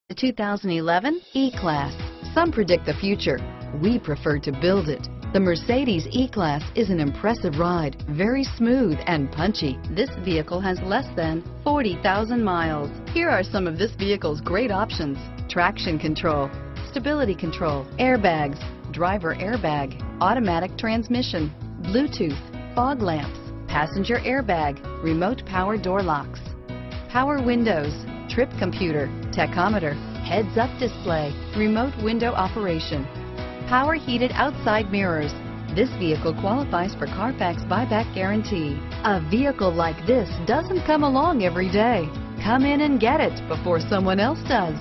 The 2011 E-Class. Some predict the future. We prefer to build it. The Mercedes E-Class is an impressive ride, very smooth and punchy. This vehicle has less than 40,000 miles. Here are some of this vehicle's great options: traction control, stability control, airbags, driver airbag, automatic transmission, Bluetooth, fog lamps, passenger airbag, remote power door locks, power windows, trip computer, tachometer, heads-up display, remote window operation, power heated outside mirrors. This vehicle qualifies for Carfax buyback guarantee. A vehicle like this doesn't come along every day. Come in and get it before someone else does.